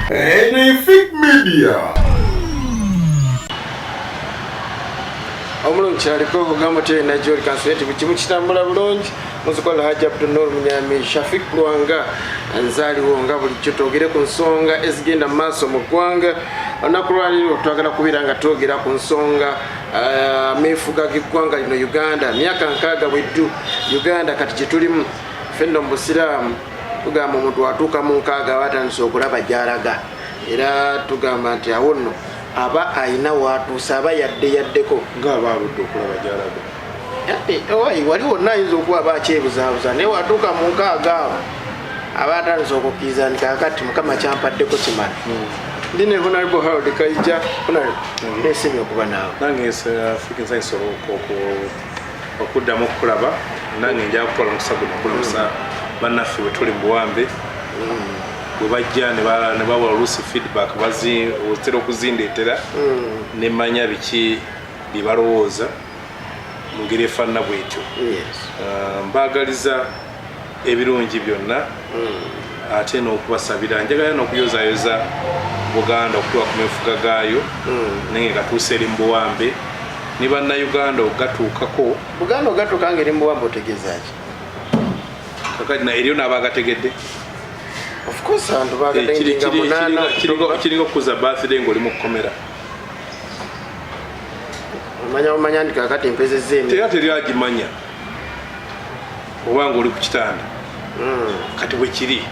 Benefit Media. Omulungi aliko ogamba tena joli kanseti bikimu kitambula bulungi muzukola haja Abdul Munyami Shafik Lwanga nzaliwo nga bulijjo twogere ku nsonga ezigenda maaso mu ggwanga onakulwaliro twagala kubira nga twogera ku nsonga mefuga g'eggwanga lino Uganda myaka nkaaga bweddu Uganda kati gye tulimu fenno mu busiraamu tugamba omuntu atuuka mu nkaaga batandise okulaba gy'alaga era tugamba nti awo nno aba aina watuusa aba yaddeko ng'aba aludde okulaba gy'alaga owai waliwo nayinza okuba bakyebuzaabuza naye watuuka mu nkaaga awo aba atandise okukkiriza nti kaakati mukama kyampaddeko kimala ndi ne Honorable Harold KAIJA neesimye okuba naawe nange Afrika nsanyisa okuddamu okulaba nange nja kukola omukisa guno okulamusa Banaffe bwe tuli mu buwambe bwe bajja ne bawa oluusi feedback otera okuzindeetera ne manya biki bye balowooza mu ngeri efaanana bwetyo mbaagaliza ebirungi byonna ate n'okubasabira njagala n'okuyozaayoza Buganda okutuuka ku mefuga gaayo naye gatuuse eri mu buwambe ne bannayuganda ogatuukako Buganda ogatuuka ngeri mu buwambe otegeezaki kakati na eriyo n'abaagategedde of course abantu bagatenga munana kiringa okuza birthday ng'oli mu kkomera omanya ndi kakati mpezezza emi tera teri agimanya oba ng'oli ku kitanda kati bwe kiri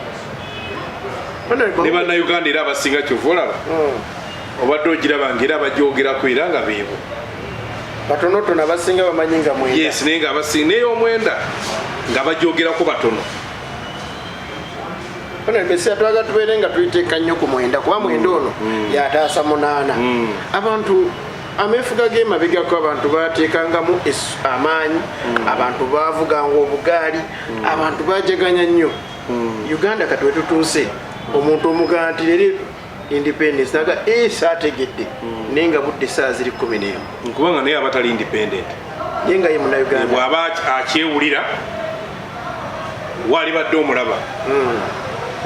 ne bannayuganda era abasinga kyova olaba obadde ogiraba ng'era abagyogerako era nga beebo batonotono abasinga bamanyi nga mwenda yes naye nga abasinga naye omwenda nga bagyogerako batono bese twaga tubeere nga tuyiteeka nnyo ku mwenda kuba mwenda ono yataasa 8 abantu amefuga g'emabegako abantu bateekangamu amaanyi abantu baavuganga obugaali abantu bajaganya nnyo Uganda kati wetutuuse omuntu omugamba nti leero independence naga saategedde naye nga budde essaawa ziri 11 nkubanga naye abatali independent naye nga ye munnayuganda bw'aba akyewulira waali badde omulaba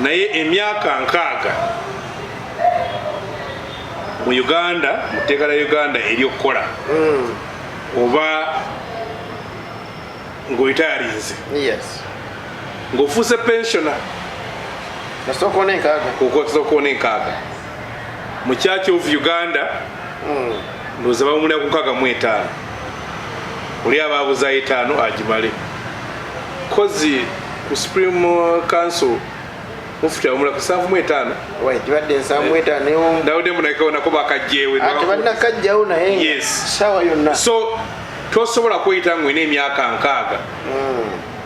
naye emyaka 6 mu Uganda mu tteeka lya Uganda ery'okukola oba ng'oyitayarinze ng'ofuuse pensiona okosooka n'enkaaga mu Church of Uganda ndowooza bamulira ku 65 oli abaabuzayo 5 agimale kozi ku Supreme Council mufutya omula ku 75 kibadde 75 ndawudde munakeo nako bakajjeewe tebanakajjawo naye sawa yonna so tosobola kweyita ng'olina emyaka 6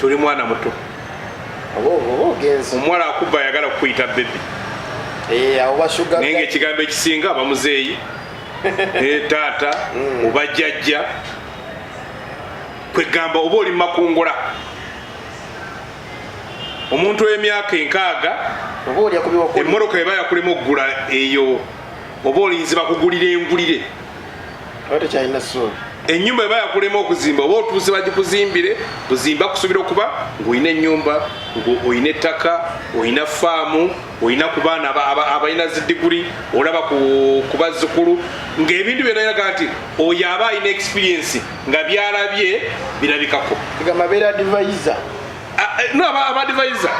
tuli mwana muto omuwala akubba ayagala kukuyita bebi naye ng'ekigambo ekisinga abamuzeeyi taata oba jjajja kwegamba oba oli mumakungula omuntu w'emyaka 6 emmoroka eba yakulema okugula eyo oba olinzi bakugulira engulire ennyumba eba yakulema okuzimba oba otuuse bagikuzimbire buzimba kusuubira okuba ng'olina ennyumba ng'olina ettaka olina faamu olina ku baana abalina zidiguli olaba ku bazzukulu ng'ebintu byonna biraga nti oyo aba alina experience nga byalabye birabikako abadvisor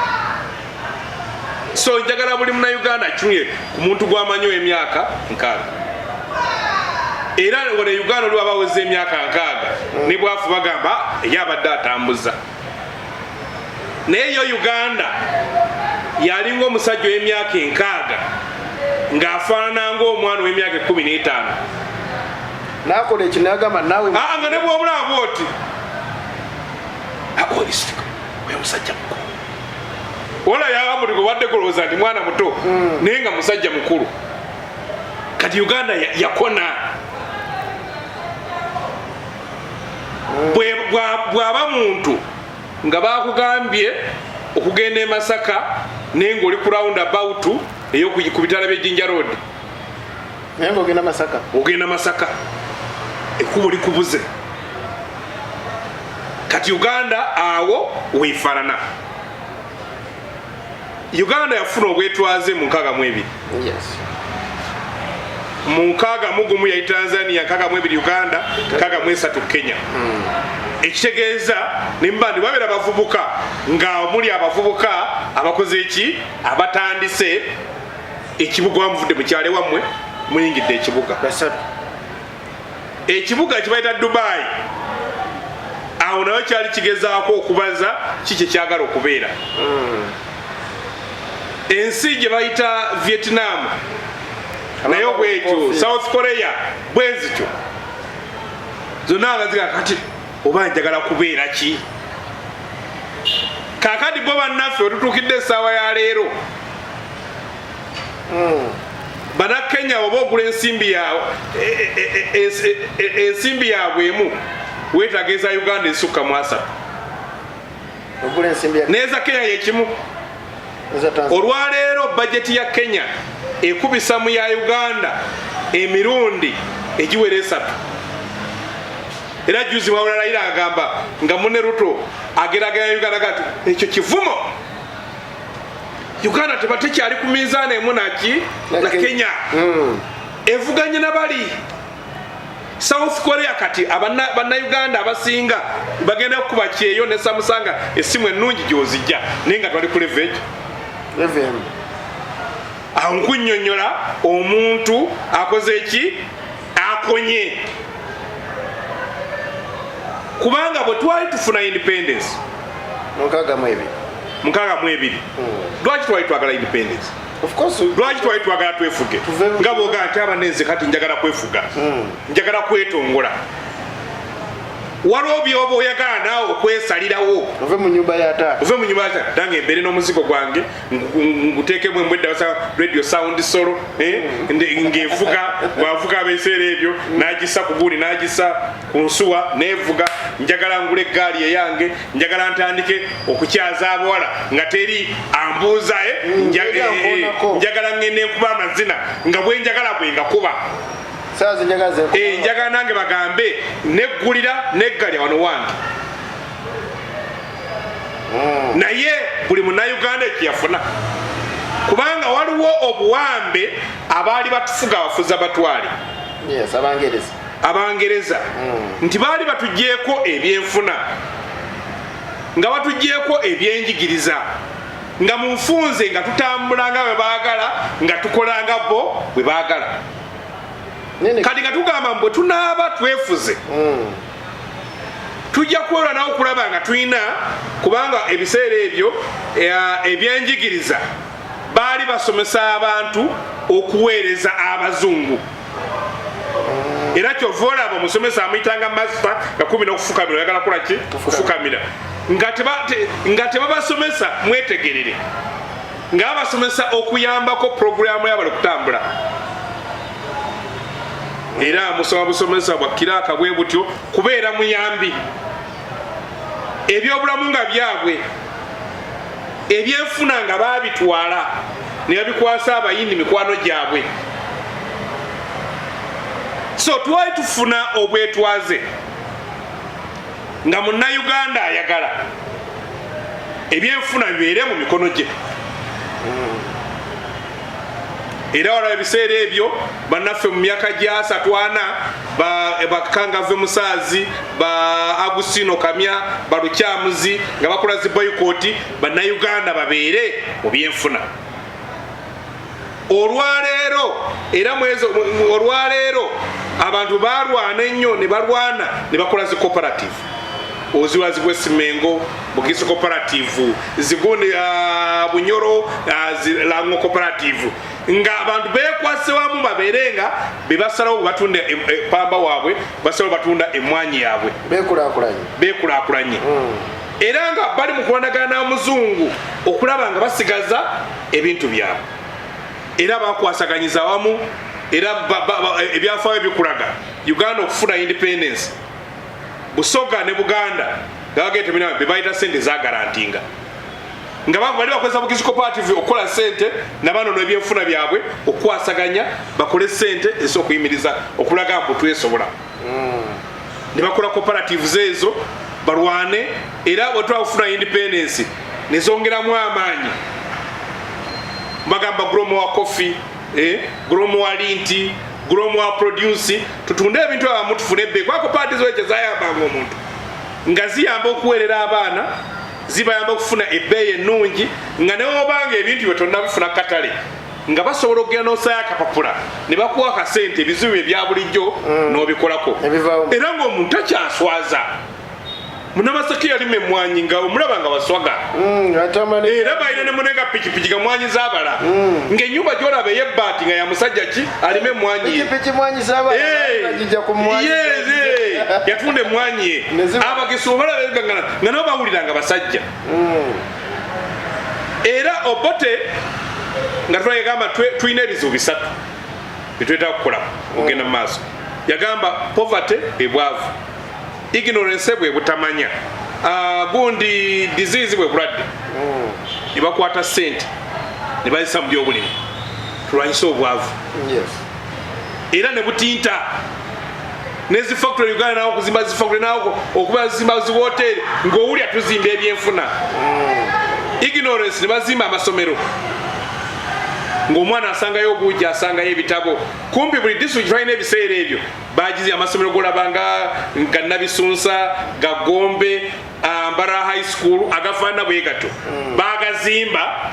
so njagala buli munnayuganda akyunye ku muntu gw'amanyi emyaka 6 era nga ne Uganda oli abaweza emyaka 6 ne bwafu bagamba eyabadde atambuza naye yo Uganda yalinga omusajja w'emyaka 6 ng'afaanana ng'omwana w'emyaka 15 n'akola ekyo n'agamba naawe nga ne bw'omulaba oti oyo musajja mukulu ola yagamba oti gobadde golowooza nti mwana muto naye nga musajja mukulu kati Uganda yakona bw'aba muntu nga bakugambye okugenda e Masaka naye ng'oli ku roundabout ku bitala by'Ejjinja Road naye ng'ogenda Masaka ekkubo likubuze kati Uganda awo weefaanana Uganda yafuna obwetwaze mu 62. Yes. Mu 61 ya Tanzania, 62 Uganda, 63 Kenya. Ekitegeeza nimbandi babera bavubuka nga omuli abavubuka abakoze eki abatandise ekibuga wamuvudde mu kyale wamwe muyingidde ekibuga. Ekibuga kibayita Dubai. Awo nayo kyali kigezaako okubaza kiki kyagala okubeera. Ensi gye bayita Vietnam nayo bwekyo, South Korea bwezikyo. Zonna nga ziga kati oba njagala kubeera ki? Kakati bo bannaffe otutuukidde essaawa ya leero. Bannakenya oba ogula ensimbi yaabwe emu weetageeza Uganda esukka mu 3. Neeza Kenya yekimu. Olwaleero bajeti ya Kenya ekubisa mu ya Uganda emirundi egiwera 3. Era juzi Mawula Raila agamba nga Mune Ruto ageraganya Uganda gati ekyo kivumo. Uganda tebatekyali ku minzaani emu na Kenya. Evuganye na bali South Korea kati abanna Uganda abasinga bagenda kuba kyeyo ne samusanga esimu ennungi gyozijja nenga twali ku level. Aho nkunnyonnyola omuntu akoze eki akonye. Kubanga bwe twali tufuna independence mu 62. Lwaki twali twagala independence? Of course. Lwaki twali twagala twefuge? Nga bw'ogaa nti abanenze kati njagala kwefuga, njagala kwetongola. Waliwo byoba oyagala naawe okwesalirawo. Ove mu nyumba ya taata. Nange mbeere n'omuzigo gwange nguteekemu embwedda basa radio sound solo ng'evuga bwavuga abeeseera ebyo n'agissa ku guuli n'agissa ku nsuwa n'evuga. Njagala ngule eggaali eyange, njagala ntandike okukyaza abawala nga teri ambuuza njagala ngende enkuba amazina nga bwe njagala bwe ngakuba. Njagala nange bagambe neggulira neggalya wano wange. Naye buli munnayuganda ekiyafuna kubanga waliwo obuwambe abaali batufuga abafuzi abatwale. Abangereza nti baali batugyeko ebyenfuna nga batugyeko ebyenjigiriza nga mu nfunze nga tutambula nga bwe baagala nga tukola nga bo bwe baagala. Kati nga tugamba mbwe tunaaba twefuze tujja kuwera nawe okulaba nga tulina kubanga ebiseera ebyo ebyenjigiriza baali basomesa abantu okuweereza abazungu. Era kyova olaba omusomesa amuyitanga masita nga 10 n'okufukamira oyagala kola ki? Kufukamira. Nga tebabasomesa mwetegerere nga babasomesa okuyambako puroguramu yabali okutambula. Era musoma busomesa bwa kiraka bwe butyo kubeera muyambi. Ebyobulamu nga byabwe ebyenfuna nga baabitwala ne babikwasa abayindi mikwano gyabwe. So twali tufuna obwetwaze nga munnayuganda ayagala ebyenfuna bibeere mu mikono gye. Era wala ebiseera ebyo Banaffe mu myaka gya 34 bakangave Musaazi ba Agustino Kamya Balukyamuzi nga bakola zi boycott bannayuganda babeere mu byenfuna. Olwaleero abantu balwana ennyo ne balwana ne bakola zi cooperative. Oziwazi bw'Esimengo Bugisi cooperative, Zigundi Bunyoro Lango cooperative. Nga abantu bekwase wamu baberenga bebasalawo batunda pamba waabwe basalawo batunda emwanyi yaabwe bekulakulanye. Era nga bali mu kuwanagana n'omuzungu okulaba nga basigaza ebintu byabwe. Era bakwasaganyiza wamu era ebyafaayo bikulaga Uganda okufuna independence. Busoga ne Buganda gagete bina bebayita sente za garantinga. Nga bali bakozesa Bugisi cooperative okola sente nabano n'ebyenfuna byabwe okwasaganya bakole sente esokuyimiriza okulaga mbu twesobola. Ne bakola cooperatives ezo balwane era bwe twafuna independence nezongeramu amaanyi bagamba gromo wa coffee gromo wa linti gromo wa produce tutunde ebintu abamu tufune be kwako parties weche zayamba omuntu nga ziyamba okuwerera abaana zibayamba okufuna ebbeeyi ennungi nga neobanga ebintu bye tonna bifuna katale nga basobola okugenda n'osaya akapapula ne bakuwa akasente ebizibu ebya bulijjo n'obikolako era ng'omuntu takyaswaza munamasaki yalima emmwanyi nga omulaba nga baswaga era balina ne munenga pikipiki ga mwanyi zaabala ng'ennyumba gy'olaba ey'ebbaati nga ya musajja ki alima emmwanyi yatunda emmwanyi ye abagesi obalaba nga nabo bawulira nga basajja era Obote nga twagamba tulina ebizibu bisatu byetwetaaga kukola okugenda mu maaso yagamba poverty ebwavu ignorance bwe butamanya gundi disease bwe bulwadde ne bakwata ssente ne bazisa mu byobulimi tulwanyisa obwavu era ne butinta nezi factory Uganda nawo okuzimba zi factory nawo okuba zimba zi hotel ng'owulya tuzimba ebyenfuna ignorance ne bazimba amasomero ng'omwana asangayo obuugi asangayo ebitabo kumpi buli district tulina ebiseera ebyo bagize amasomero golabanga nga Nabisunsa Gagombe Mbara high school agafaana bwe gato bagazimba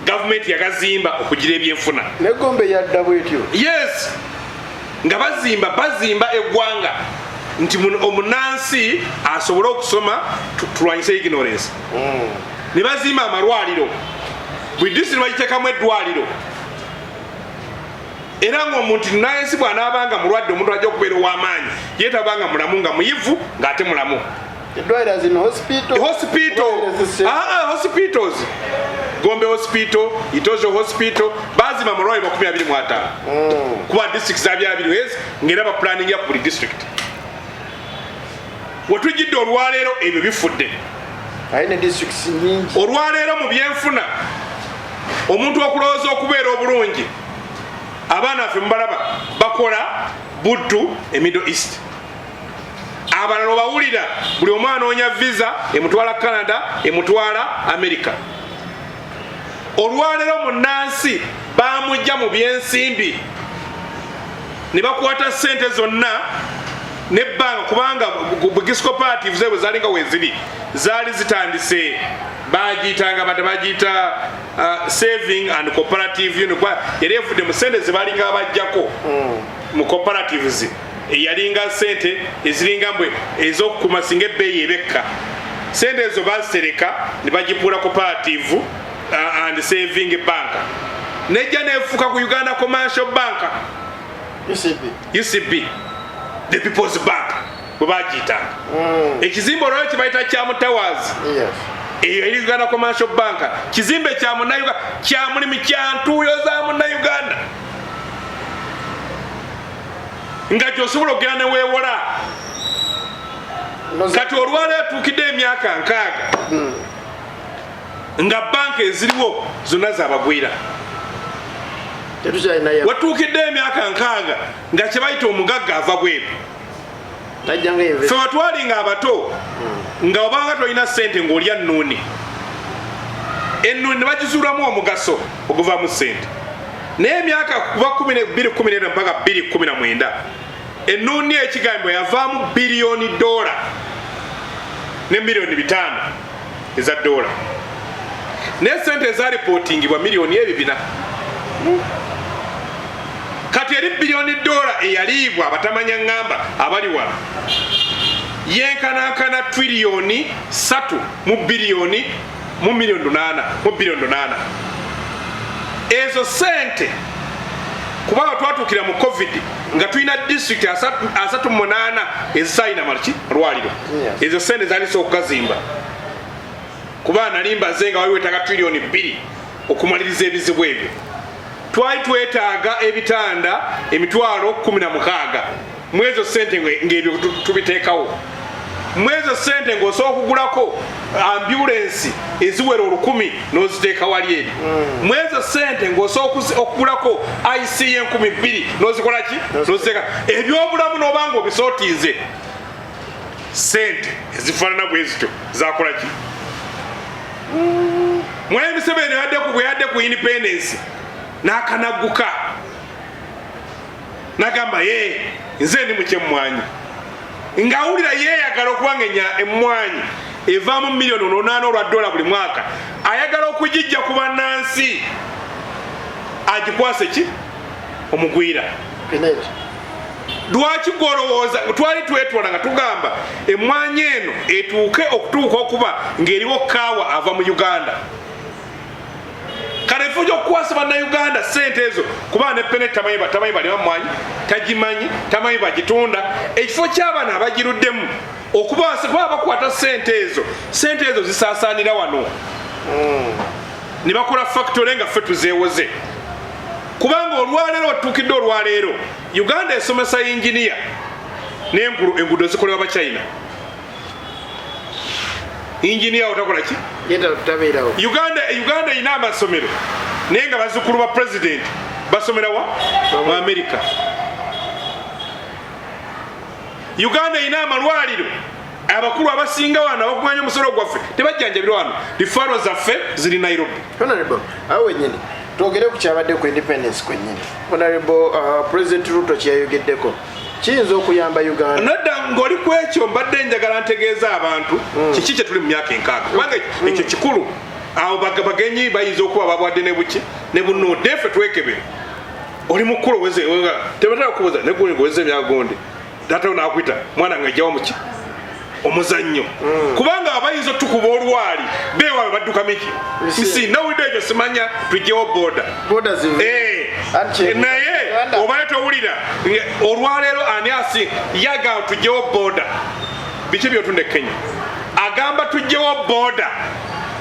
government yagazimba okugira ebyenfuna ne Gombe yadda bwetyo yes nga bazimba eggwanga nti omunansi asobola okusoma tulwanyisa ignorance ne bazimba amalwaliro buli district bagiteekamu eddwaliro era ng'omuntu nayensi bw'anaabanga mulwadde omuntu ajja okubeera ow'amaanyi yeetabanga mulamu nga muyivu ng'ate mulamu hospitals Gombe hospital Itojo hospital bazima amalwaliro 25 kuba district za 20 ng'era ba planning ya buli district watujidde olwaleero ebyo bifudde ayina districts nyingi olwaleero mu byenfuna omuntu okulowooza okubeera obulungi Abanaffe mubalaba bakola buddu e Middle East abalala bawulira buli omu anoonya visa emutwala Canada emutwala America olwaleero munnansi bamujja mu byensimbi ne bakwata ssente zonna nebbanga kubanga bugisco parties bwe zalinga weziri zaali zitandise bagiyitanga bagiyita saving and cooperative unit yali evudde mu ssente ze balinga abajjako mu cooperatives eyalinga ssente eziringa mbwe ez'okukuma singa ebbeeyi ebekka ssente ezo bazitereka ne bagipuula cooperative and saving bank nejja neefuuka ku Uganda Commercial Bank UCB the People's Bank bwe bagiyitanga ekizimbe olwaliro kibayita kya Mutawazi eyo eri Uganda Commercial Bank kizimbe kya munnayuganda kya mulimu kya ntuuyo za munnayuganda nga gy'osobola okugenda ne weewola kati olwaleero tuukidde emyaka 6 nga banka eziriwo zonna zabagwira watuukidde emyaka 6 nga kye bayita omugagga ava bweru ffe watwalinga abato nga obanga tolina ssente ng'olya nnuuni ennuuni ne bagizuulamu omugaso oguvaamu ssente naye emyaka kuva 2014 mpaka 2019 ennuuni ekigambo yavaamu biliyoni $5 ne miliyoni 5 eza $. Naye ssente ezaripootingibwa miliyoni 200 kati eri biliyoni $, eyaliibwa abatamanya ngamba abali wano yenkanankana triliyoni 3 mu biliyoni mu miliyoni 8 ezo ssente kubanga twatuukira mu covid nga tulina district 38 ezisaalina malwaliro ezo ssente zaalisa okugazimba kuba nalimbaze nga waliwo ettaka triliyoni 2 okumaliriza ebizibu ebyo twali twetaaga ebitanda emitwalo 16 mwezo ssente ng'ebyo tubiteekawo mwezo ssente ng'osobola okugulako ambulensi eziwera 1,000 n'oziteeka wali eri mwezo ssente ng'osobola okugulako IC 2,000 n'ozikola ki n'oziteeka ebyobulamu n'obanga obisootiize ssente ezifaanana bwe zityo zakola ki Mwami Museveni yadde ku independence n'akanaguka n'agamba nze ndi mukyemmwanyi ng'awulira yeeyagala okubangenya emmwanyi evaamu miliyoni 8 olwa dola buli mwaka ayagala okugijja ku bannansi agikwase ki omugwira lwaki gwolowooza twali twetwala nga tugamba emmwanyi eno etuuke okutuuka okuba ng'eriwo kaawa ava mu Uganda kale efo gy'okukwasa bannayuganda sente ezo kuba ne pene tamanyi balima mmwanyi tagimanyi tamanyi bagitunda ekifo ky'abaana abagiruddemu okuba bakwata sente ezo zisaasaanira wano ne bakola factory nga ffe tuzeewoze kubanga olwaleero otuukidde olwaleero Uganda esomesa yinginiya n'enguudo zikolebwa Bachina injiniya otakola ki Uganda erina amasomero naye nga bazzukulu ba president basomera wa mu America. Uganda erina amalwaliro abakulu abasinga wano abakuganya omusolo gwaffe tebajjanjabirwa wano rifaro zaffe ziri Nairobi. Honorable awe nyini twogere ku kyabadde ku independence kwennyini. Honorable President Ruto kyayogeddeko kiyinza okuyamba Uganda nadda ng'oli ku ekyo mbadde njagala ntegeeza abantu kiki kye tuli mu myaka 6 kubanga ekyo kikulu awo bagenyi bayinza okuba babwadde ne buki ne bunno defe twekebere oli mukulu weze tebatala kubuza ne guli ngoweze byagonde data unakwita mwana ngajjawo muki omuzannyo kubanga abayinza tukuba olwali beewawe badduka miki sisi nawulidde ekyo simanya tujjewo boda naye obaye towulira olwaleero ani asi yagamba tujjewo boda biki byotunde Kenya agamba tujjewo boda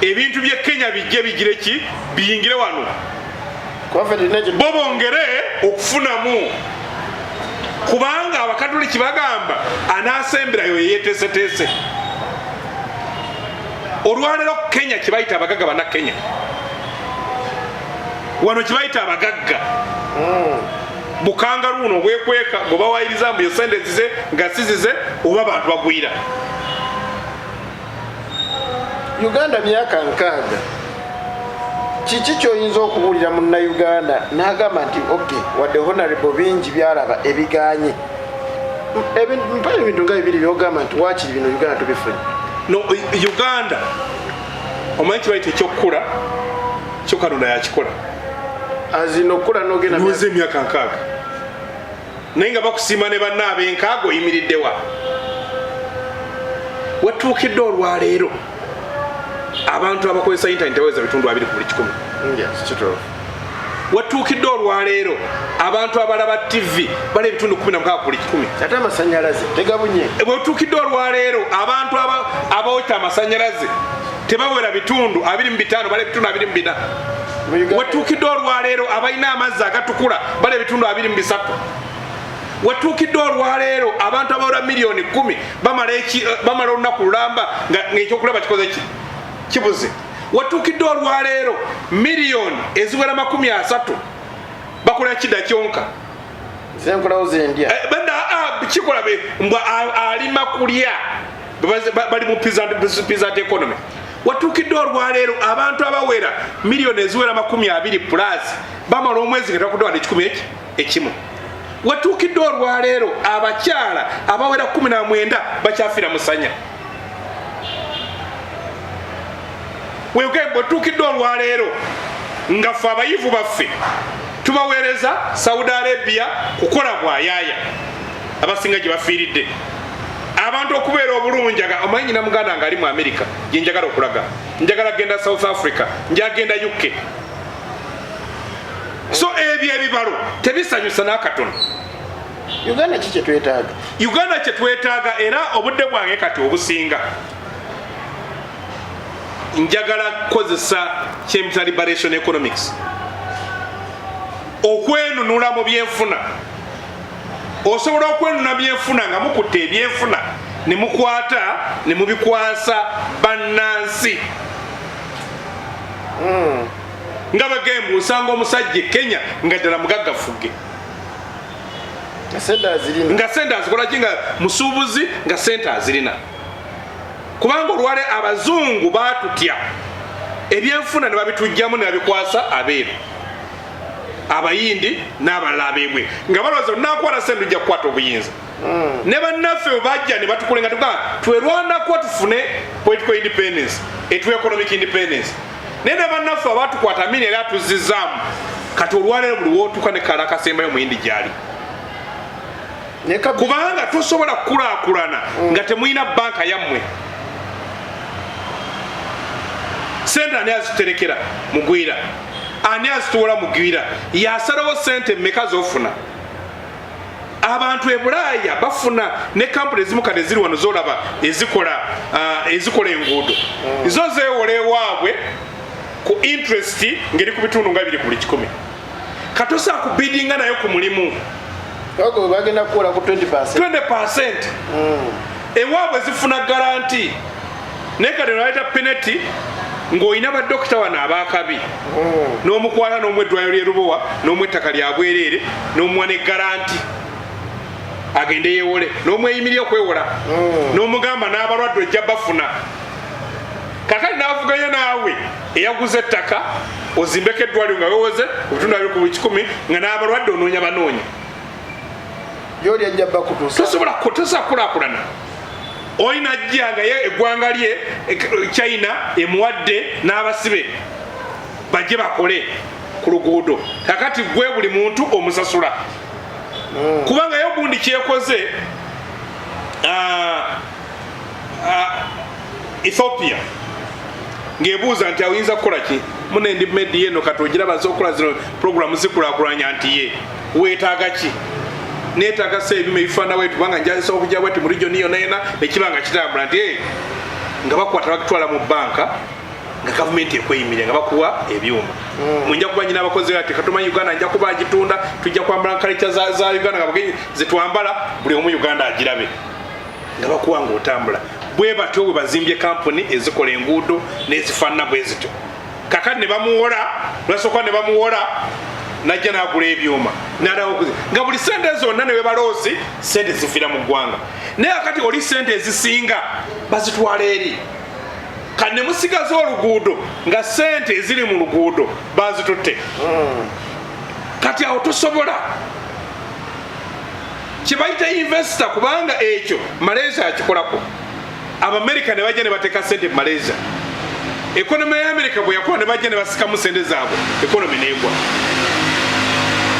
ebintu bye Kenya bijje bigire ki biyingire wano bo bongere okufunamu kubanga abakatoliki bagamba anaasemberayo yeyeteeseteese olwaleero Kenya kibayita abagagga bana Kenya wano kibayita abagagga bukangalu buno bwekweka bwebawayiriza mbu yosente zize nga sizize oba bantu bagwira Uganda myaka 6 kiki kyoyinza okubuulira munnayuganda n'agamba nti wadde honorable bingi byalaba ebiganye mpale ebintu nga bibiri byogamba nti waakiri bino Uganda tubifune no Uganda omanyi kibayita ekyokukula kyo Katonda yakikola azino okukula n'ogenda nuweze emyaka 6 naye nga bakusiima ne bannaabe enkaago oyimiriddewa watuukidde olwaleero abantu abakozesa internet baweza bitundu 2 ku buli 10 watuukidde olwaleero abantu abalaba TV bali ebitundu 16 ku buli 10 ate amasanyalaze tegabunye watuukidde olwaleero abantu abaweta amasanyalaze tebawera bitundu 25 bali ebitundu 24 watuukidde olwaleero abalina amazzi agatukula bali ebitundu 23 watuukidde olwaleero abantu abawera miliyoni 10 bamala olunaku lulamba ng'ekyokulaba kikoze ki kibuze watuukidde olwaleero miliyoni eziwera 30 bakola kida kyonka zenkolawo zendya kikola mbwa alima kulya bali mu peasant economy watuukidde olwaleero abantu abawera miliyoni eziwera 20 plus bamala omwezi nga takuddwa 10 ekimu watuukidde olwaleero abakyala abawera 19 bakyafira musanya watuukidde olwaleero nga ffe abayivu baffe tubaweereza Saudi Arabia kukola bwayaaya abasinga gye bafiiridde abantu okubeera obulungi omanyi nyina muganda nga ali mu America gye njagala okulaga njagala genda South Africa njagenda UK so ebyo ebibalo tebisanyusa n'akatono Uganda kiki twetaaga Uganda kye twetaaga era obudde bwange kati obusinga njagala kukozesa kyemita liberation economics okwenunula mu byenfuna osobola okwenuna byenfuna nga mukutte ebyenfuna ne mukwata ne mubikwasa bannansi nga bagembu osanga omusajja Kenya nga ddala mugaggafuge nga sente azikola ki nga musuubuzi nga sente azirina kubanga olwale abazungu batutya ebyenfuna ne babitujjamu ne babikwasa abeeru abayindi n'abalala ab'ebweru nga balowooza onakwata sente ojja kukwata obuyinza ne bannaffe bwe bajja ne batukolenga tugaa twerwanako tufune political independence etu economic independence naye ne bannaffe abatukwata amini era atuzizzaamu kati olwaleero buli wootuuka ne kala kasembayo muyindi gyali kubanga tosobola kukulaakulana nga temulina banka yammwe sente ani aziterekera mugwira ani azituwola mugwira yasalawo sente mmeka zofuna abantu e Bulaaya bafuna ne kampuni ezimu kale ziri wano zolaba ezikola enguudo zo zeewola ewaabwe ku interest ngeri ku bitundu nga 2 ku buli 100 katosa kubidinga nayo ku mulimu ogo bagenda kukola ku 20%. Ewaabwe zifuna garanti nekale nolaita penalty ng'olina badokita wano abakabi n'omukwala n'omweddwaliro lye Lubowa n'omwettaka lya bwereere n'omuwa ne garanti agende yeewole n'omweyimirira okwewola n'omugamba n'abalwadde ojja bafuna kakali n'avuganya naawe eyaguze ettaka ozimbeko eddwaliro nga wewoze obutundu 2 ku 100 nga n'abalwadde onoonya banoonya gyoli ajja bakutuusa tosobola kulaakulana olina ajja nga ye eggwanga lye China emuwadde n'abasibe bajje bakole ku luguudo kakati gwe buli muntu omusasula kubanga yo bundi kyekoze Ethiopia ng'ebuuza nti awinza kukola ki munendi medi yeno kati ogirabaza okukola zino programu zikulaakulanya nti ye weetaaga ki neetaaga se ebima ebifaana wetu kubanga njasa okujja bwati mu region yonna yena nekibanga kitambula nti nga bakwata bakitwala mu banka nga gavumenti ekweyimirira nga bakuwa ebyuma munja kuba nyina abakozi ati katumanyi Uganda nja kuba agitunda tujja kwambala nkalicha za Uganda nga bagenyi zetwambala buli omu Uganda agirabe nga bakuwa ng'otambula bwe batyo bwe bazimbye kampuni ezikola enguudo n'ezifaanana bwe zityo kakati ne bamuwola lwasooka ne bamuwola najja n'agula ebyuma n'alawo nga buli sente zonna ne webaloosi sente zifiira mu ggwanga naye akati oli sente ezisinga bazitwala eri kati ne musigaza oluguudo nga sente eziri mu luguudo bazitutte kati awo tosobola kibayita investor kubanga ekyo Malaysia akikolako Abamerika ne bajja ne bateeka sente mu Malaysia ekonomi ya Amerika bwe yakola ne bajja ne basikamu sente zaabwe ekonomi n'egwa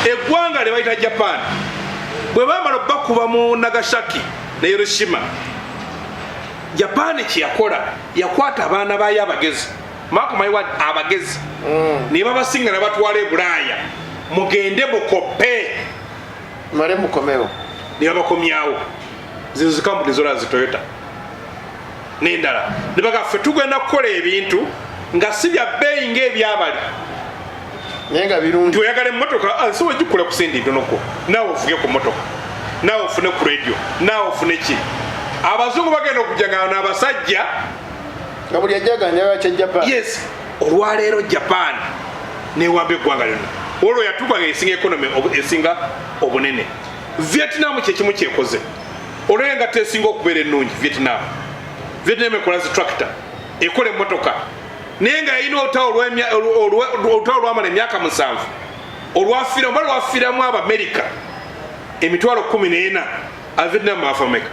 eggwanga lye bayita Japan bwe bamala bakuba mu Nagasaki ne Hiroshima Japan kyeyakola yakwata abaana bayo abagezi Mark my word abagezi ne babasinga ne batwala e Bulaaya mugende mukope male mukomewo ne babakomyawo zino zikampuni zola zi Toyota n'endala ne bagaffe tugenda kukola ebintu nga si bya bbeeyi ng'ebyabali nenga birungi oyagala emmotoka so wagikula ku sente ntonoko naawe ovuge ku mmotoka naawe ofune ku radio naawe ofune ki abazungu bagenda okujja nga n'abasajja nga buli ajjaganya bakya Japan yes olwaleero Japan newamba eggwanga lyonna olwo yatuuka nga esinga ekonomi esinga obunene Vietnam kyekimu kyekoze olwenge nga tesinga okubeera ennungi Vietnam ekola zi tractor ekola emmotoka naye nga yalina olutawo lwamala emyaka 7 olwafiira oba lwafiiramu Abamerika emitwalo 14 Avietnam bafameka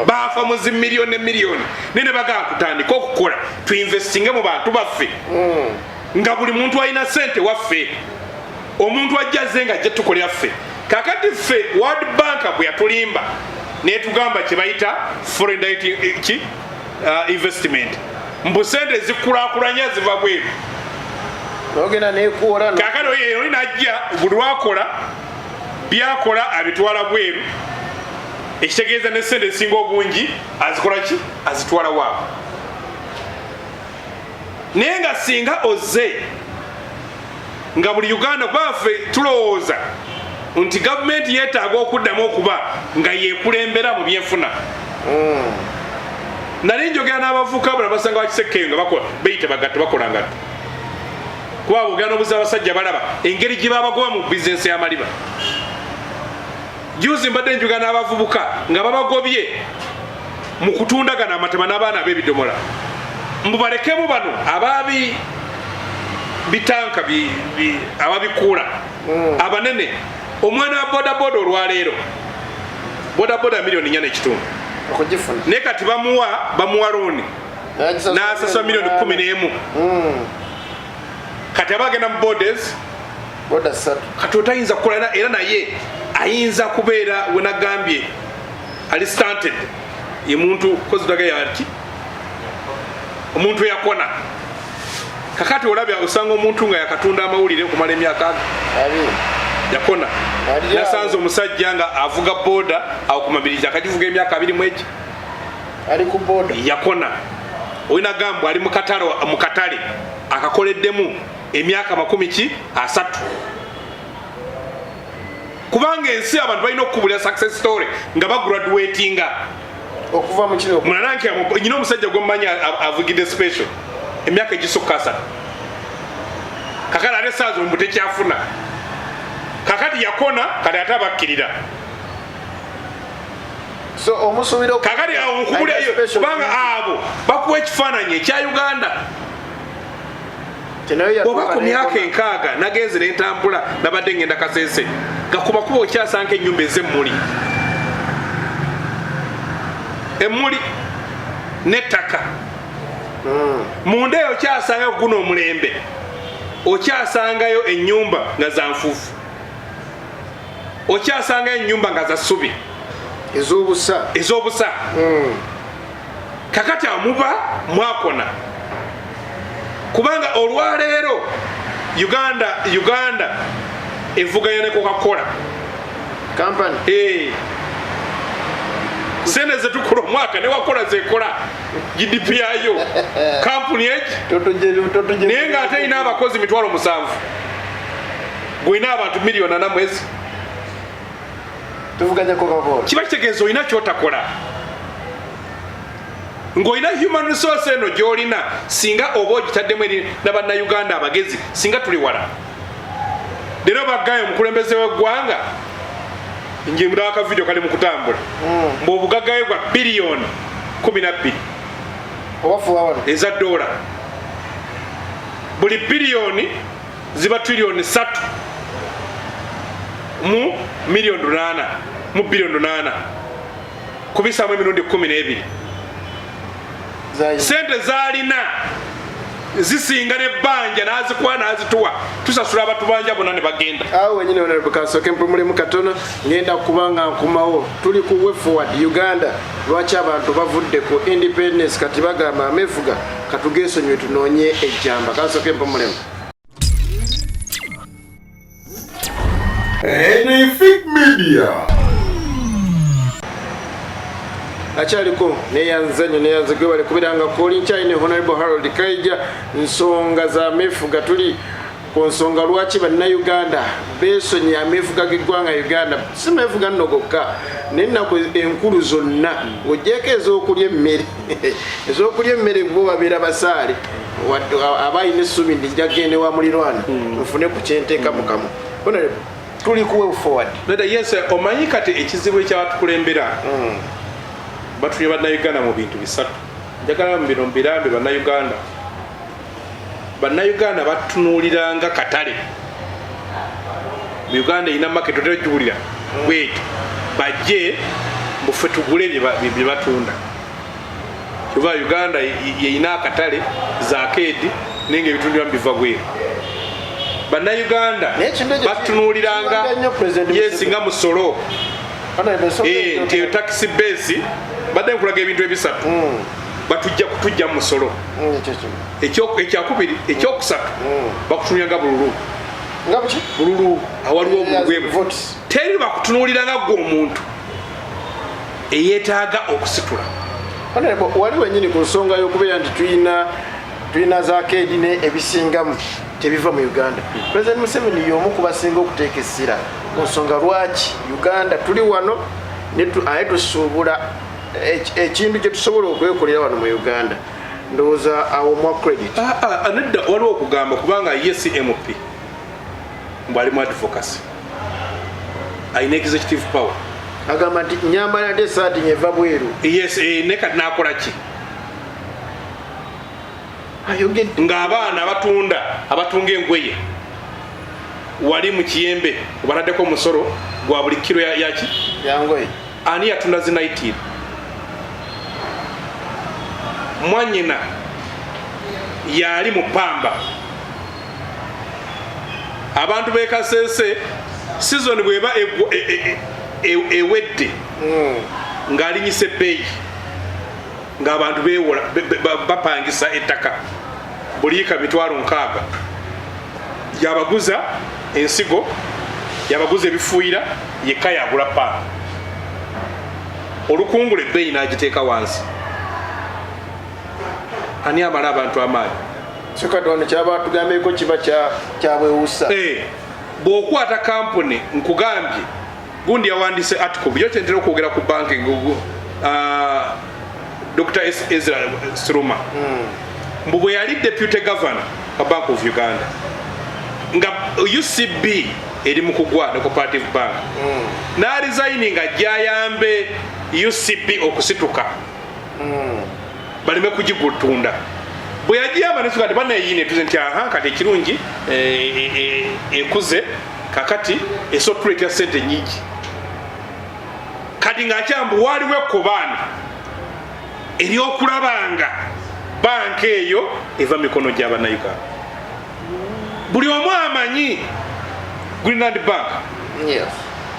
bafa mu zi miliyoni miliyoni naye ne bagamba tutandika okukola tuinvestinge mu bantu baffe nga buli muntu alina sente waffe omuntu ajjaze nga ajja tukolera ffe kakati ffe World Bank bwe yatulimba netugamba kye bayita foreign direct investment mbu sente zikulaakulanya ziva bweru ogenda nekuwola kakati oli najja buli lwakola byakola abitwala bweru ekitegeeza ne sente esinga obungi azikola ki azitwala waabwe naye nga singa oze nga buli Uganda baffe tulowooza nti gavumenti yeetaaga okuddamu okuba nga yeekulembera mu byenfuna nali njogera n'abavubuka bala basanga bakisekeyo nga beyita bagatte bakola ngatto kuba bogera n'obuza abasajja balaba engeri gye babagoba mu bizinesi y'amaliba juzi mbadde njogera n'abavubuka nga babagobye mu kutundagana amatema n'abaana ab'ebidomola mbubalekemu bano ababi bitanka ababikuula abanene omwana wa bodaboda olwaleero bodaboda milioni 4.5 naye kati bamuwa looni n'asasula milioni 11 kati aba agenda mu borders kati otayinza kukola era naye ayinza kubeera wenagambye ali stunted ye muntu kozidaga yaki omuntu yakona kakati olabya osanga omuntu nga yakatunda amawulire okumala emyaka yakona nasanze omusajja nga avuga boda akumabiriza akagivuga emyaka 20 ali ku boda yakona oyina gambo ali mu katale akakoleddemu emyaka 30 kubanga ensi abantu balina okukubulira success story nga bagraduatinga okuva mu kino munananke nyina omusajja gwomanya avugidde special emyaka egisukka 3 kakati ate saazi omuntu tekyafuna kakati yakona kati ate abakkirira so omusubiro kakati awo nkubulirayo kubanga abo bakuwa ekifaananyi ekya Uganda oba ku myaka 6 nagenze n'entambula nabadde ngenda Kasese gakubakuba okyasanga ennyumba ez'emmuli emmuli n'ettaka munda eyo okyasangayo guno omulembe okyasangayo ennyumba nga za nfuufu okyasangayo ennyumba nga za ssubi ez'obusa kakati amuba mwakona kubanga olwaleero Uganda evuganya ne Coca-Cola company sente zetukula omwaka ne wakola zekola GDP yayo kampuni eki naye ng'ate erina abakozi 7,000 gwina abantu miliyoni 4 mwezi tuvuganya Coca-Cola kiba kitegeeza olina kyotakola ng'olina human resource eno gy'olina singa oba ogitaddemu eri n'abannayuganda abagezi singa tuli wala leero baggayo omukulembeze w'eggwanga njimula akavidiyo kali mu kutambula mb'obugaggayo bwa biliyoni 12 eza dola buli biliyoni ziba triliyoni 3 mu miliyoni 8 mu biliyoni 8 kubisaamu emirundi 12 sente zaalina zisinga n'ebbanja n'azikuwa n'azituwa tusasula abatubanja bonna ne bagenda awo wenyine onalibukasooke mpumulemu katono ngenda kubanga nkumawo tuli ku way forward Uganda lwaki abantu bavudde ku independence kati bagamba amefuga katugeesonywe tunoonye ejjamba kasooke mpumulemu Benefit Media akyaliko neyanze gwe bali kubiranga koli nkyayine Honorable Harold KAIJA nsonga za mefuga tuli ku nsonga lwaki bannayuganda beesonye amefuga g'eggwanga Uganda si mefuga nno gokka n'ennaku enkulu zonna ng'ogyeko ez'okulya emmere bo babeera basaale abayina essubi ndijagende wa mulirwana nfune ku kyenteeka mukamu Honorable tuli ku way forward yes omanyi kati ekizibu ekyabatukulembera batunye bannayuganda mu bintu bisatu njagala mu bino mbirambe bannayuganda batunuuliranga katale mu Uganda erina market otera ogiwulira bwetyo bajje mbufe tugule bye batunda kuba Uganda yeyina akatale zaakedi nenga ebitundibwa biva bweru bannayuganda batunuuliranga yesinga musolo nti taxi base badde nkulaga ebintu ebisatu batujja kutujja mu musolo ekyakubiri ekyokusatu bakutunuuliranga bululu awaliwo obugwebu teri bakutunuuliranga gwe omuntu eyeetaaga okusitula wali wenyini ku nsonga y'okubeera nti tulina zaakedi ne ebisingamu tebiva mu Uganda President Museveni y'omu ku basinga okuteeka essira ku nsonga lwaki Uganda tuli wano aye tusuubula ekintu kye tusobola okwekolera wano mu Uganda ndowooza awo mwa credit nedda waliwo okugamba kubanga ye si MP mbwali mu advocacy ayina executive power agamba nti nyambala nti esaati nyeva bweru yes ne kati nakola ki ng'abaana abatunga engoye wali mu kiyembe obataddeko omusolo gwa buli kiro yaki yangoye ani yatunda zinaitiri mwanyina yali mu Pamba abantu b'ekasese season bweba ewedde ng'alinyise ebbeeyi ng'abantu beewola bapangisa ettaka buliika 6,000 yabaguza ensigo yabaguza ebifuuyira yekka yagula Pamba olukungula ebbeeyi n'agiteeka wansi ani amala abantu amaanyi sekatone kyaba tugambeko kiba kyabwewusa bw'okwata kampuni nkugambye gundi yawandiise article byo kyentera okwogera ku banki Dr. Ezra Sruma mbu bwe yali deputy governor wa Bank of Uganda nga UCB eri mu kugwa ne Cooperative Bank n'aresigning nga gyayambe UCB okusituka baleme kugigutunda bwe yagiyamba nesuka ati banayine tuze nti aha kati ekirungi ekuze kakati esoturate ya sente nyingi kati ng'akyambu waliwo ekkobaana eryokulabanga banka eyo eva mikono gy'abannayuganda buli omu amanyi Greenland Bank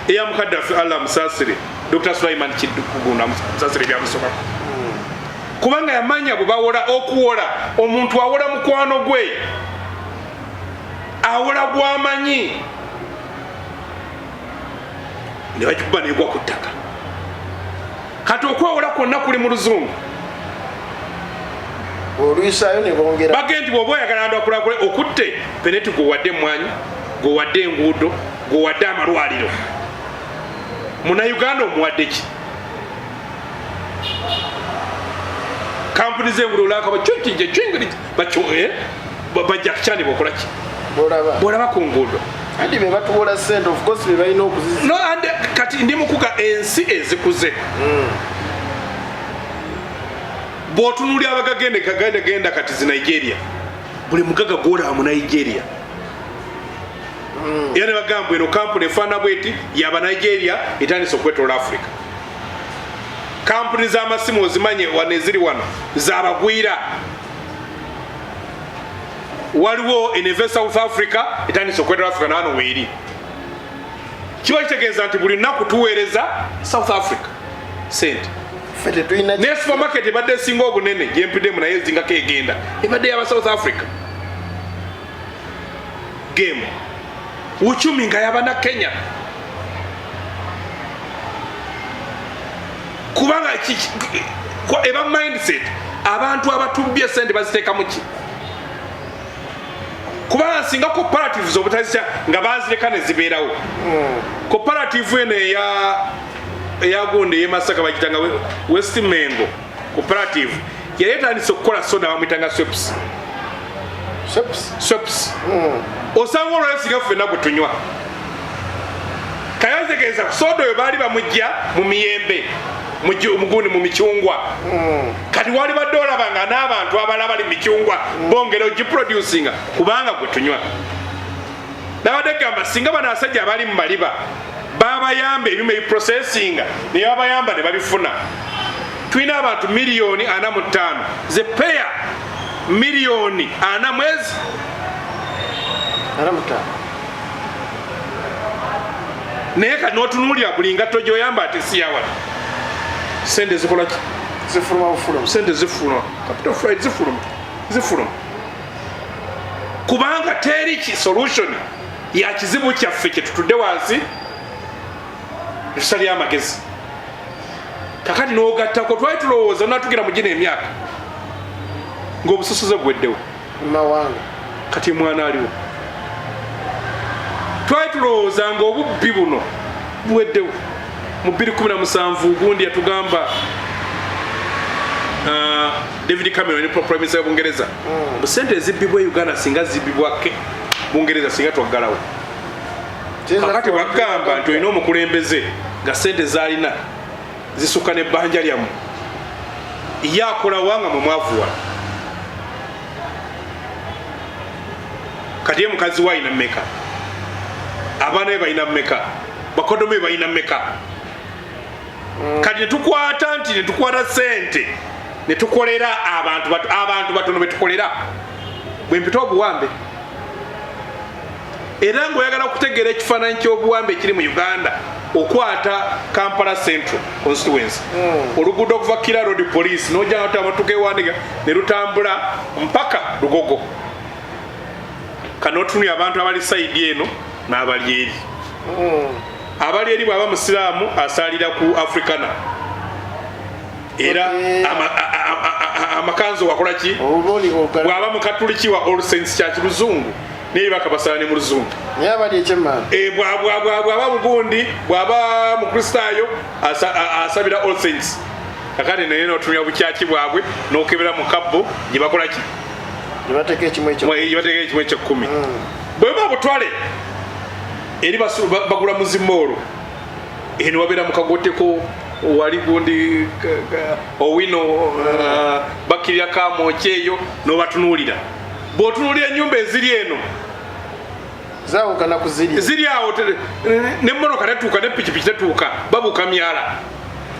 eya mukaddafi Allah Musasire Dr. Sulaiman Kidukuguna Musasire byamusokako kubanga yamanya bwebawola okuwola omuntu awola mukwano gwe awola gwamanyi ne bakikuba negwa ku ttaka kati okwewola kwonna kuli mu luzungu olwisayo ne bongera bagenti bw'oba oyagala ndakulakule okutte peneti gwewadde emmwanyi gwewadde enguudo gwewadde amalwaliro munnayuganda omuwadde ki kampuni z'engululaka bajja kukyandi bokola ki bolaba ku nguudo andi be batuwola sente of course be balina okuzizi no ande kati ndi mukuga ensi ezikuze bw'otunuulya abagagenda kati zi Nigeria buli mugaga gwolaba mu Nigeria era ne bagamba eno kampuni efaana bweti yaba Nigeria etandise okwetoola Africa kampuni z'amasimu ozimanye wano eziri wano zabagwira waliwo eneve South Africa etandise okwetoola Africa nawano weeri kiba kitegeeza nti buli nnaku tuweereza South Africa sente ne supermarket ebadde esinga obunene gyempiddemu naye ezingako egenda ebadde yaba South Africa game uchumi nga yabana Kenya kubanga eba mindset abantu abatumbye sente baziteeka muki kubanga singa cooperatives obutazikya nga bazireka ne zibeerawo cooperative eno eyagonde yemasaka bagitanga West Mengo cooperative yali etandise okukola soda bamuyitanga sweps osanga olwalesinga ffenna gwe tunywa kayategeeza ku soda oyo baali bamujja mu miyembe mugundi mu micungwa kati wali badde olaba nga n'abantu abalala bali micungwa bongera ogiproducinga kubanga gwe tunywa nabadde gamba singa bano abasajja abali mu maliba babayamba ebyuma ebiprocessinga naye babayamba ne babifuna tulina abantu 45,000,000 ze peya 1,000,000 mwezi 45 naye kati n'otunuulira buli ngatto gy'oyamba ati si yawala sente zikola ki sente zifuluma capital flight zifuluma kubanga teri ki solution ya kizibu kyaffe kyetutudde wansi tusali amagezi kakati n'ogattako twali tulowooza natugira mu gino emyaka ng'obususuze buweddewo mawanga kati mwana aliwo twali tulowooza nga obubbi buno buweddewo mu 2017 gundi yatugamba David Cameron prime minister ya Bungereza sente ezibbibwa Uganda singa zibbibwake Bungereza singa twaggalawo kakati bagamba nti olina omukulembeze nga sente zaalina zisukka n'ebbanja lyamu yakola wanga mu mwavuwa kati ye mukazi wa ina mmeka abaana be balina mmeka bakodome balina mmeka kati netukwata nti netukwata sente netukolera abantu batono betukolera bwempita obuwambe era ng'oyagala okutegeera ekifaananyi ky'obuwambe ekiri mu Uganda okwata Kampala Central Constituency oluguudo okuva Kira Road Police n'ojja amotoka ewandiga ne lutambula mpaka Lugogo kanotunya abantu abali sayidi eno n'abali eri abali eri bw'aba musiraamu asalira ku Africana era amakanzo wakola ki bw'aba mukatuliki wa All Saints Church luzungu naye bakabasala ne mu luzungu bw'aba bugundi bw'aba mukristaayo asabira All Saints kakati naye n'otumya bukyaki bwabwe n'okebera mu kabbo gye bakola ki gye bateeka ekimu eky'ekkumi bwe babutwale eri bagula muzimoolo eno wabeera mu kagoteko wali gundi owino bakirya kamooki eyo n'obatunuulira bw'otunuulira ennyumba eziri eno zawukana ku ziri awo n'emmotoka tetuuka n'eppikipiki tetuuka babuuka myala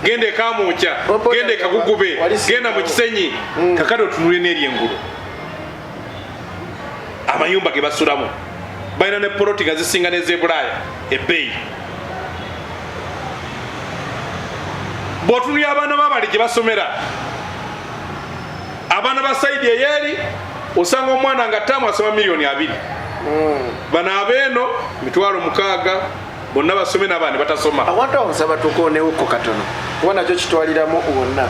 genda ekamookya genda ekagugube genda mu Kisenyi kakati otunuulire n'eri engulu amayumba ge basulamu balina ne poloti nga zisinga n'ezebulaaya ebbeeyi bw'otunulira abaana babali gye basomera abaana ba sayidi eyeeri osanga omwana nga ttaamu asoma $2,000,000 bano abeeno $600,000 bonna basome n'abandi batasoma awantu awo nsaba tukoonewuko katono kuba nakyo kitwaliramu wonna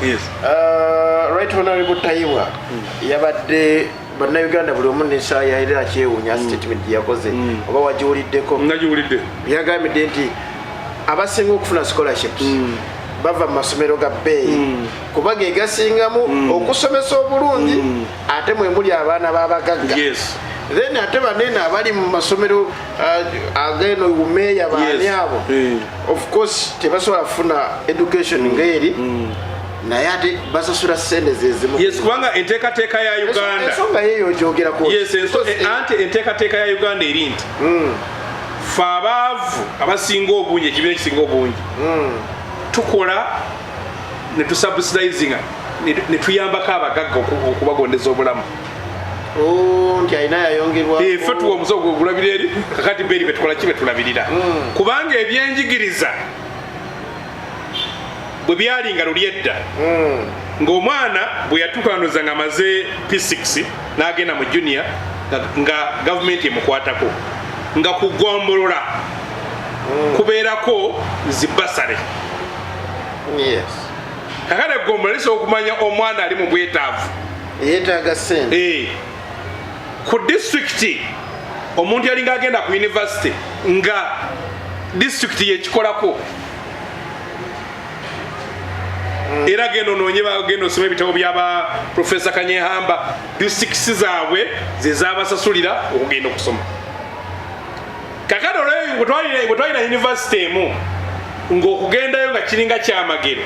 right honorable Tayiwa yabadde bannayuganda buli omu n'ensaya era kyewuunya statement gye yakoze oba wagiwuliddeko nagiwulidde yagambidde nti abasinga okufuna scholarships bava mu masomero ga bbeeyi kuba ge gasingamu okusomesa obulungi ate mwe muli abaana b'abagagga then ate banene abali mu masomero ageno umeeya baani abo of course tebasobola kufuna education ng'eri naye ate basasula sente zezimu kubanga enteekateeka ya Uganda ensonga yeyo ogyogerako anti enteekateeka ya Uganda eri nti fe abaavu abasinga obungi ekibiina ekisinga obungi tukola netusubsidizinga netuyambako abagagga okubagondeza obulamu nti alina yayongerwa ffe tuwa omusogo ogulabira eri kakati beeri betukola ki betulabirira kubanga ebyenjigiriza bwe byalinga luli edda ng'omwana bwe yatuukanoza nga amaze P6 n'agenda mu junior nga gavumenti emukwatako nga kugombolola kubeerako zibasale kakati eggombola lisobola okumanya omwana ali mu bwetaavu yeetaaga ssente ku disitulikiti omuntu yalinga agenda ku yunivasite nga disitulikiti yekikolako era genda onoonye bagenda osoma ebitabo byaba Profesa Kanyehamba disitulikiti zaabwe zezabasasulira okugenda okusoma kakati olweyo bwe twalina yunivasite emu ng'okugendayo nga kiringa kyamagero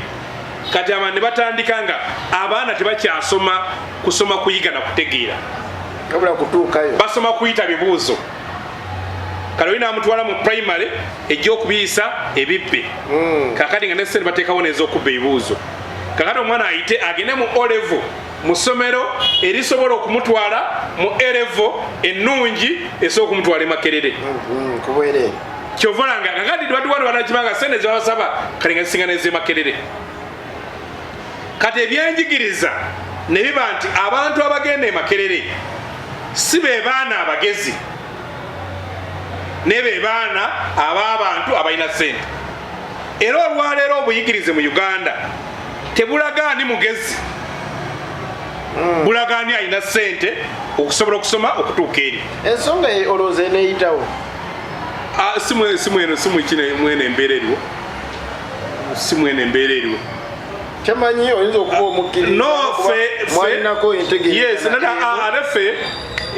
kati abaana ne batandika nga abaana tebakyasoma kusoma kuyiga na kutegeera kabula kutuukayo basoma kuyita bibuuzo kale olina amutwala mu primary egy'okubiyisa ebibbe kakati nga nesente bateekawo n'ez'okubba ebibuuzo kakati omwana ayite agende mu O-level mu ssomero erisobola okumutwala mu A-level ennungi esobola okumutwala e Makerere kubwerere kyovolanga kakati batuwano batakimanga sente zebabasaba kale nga zisinga n'ez'e Makerere kati ebyenjigiriza ne biba nti abantu abagenda e Makerere si be baana abagezi ne be baana ab'abantu abalina ssente era olwaleero obuyigirize mu Uganda tebulagaani mugezi bulagaani alina ssente okusobola okusoma okutuuka eri ensonga olowooza eneeyitawo simwene embeera eriwo simwene embeera eriwo kyamanyi oyinza okuba omukkiriza mwalinako ate ffe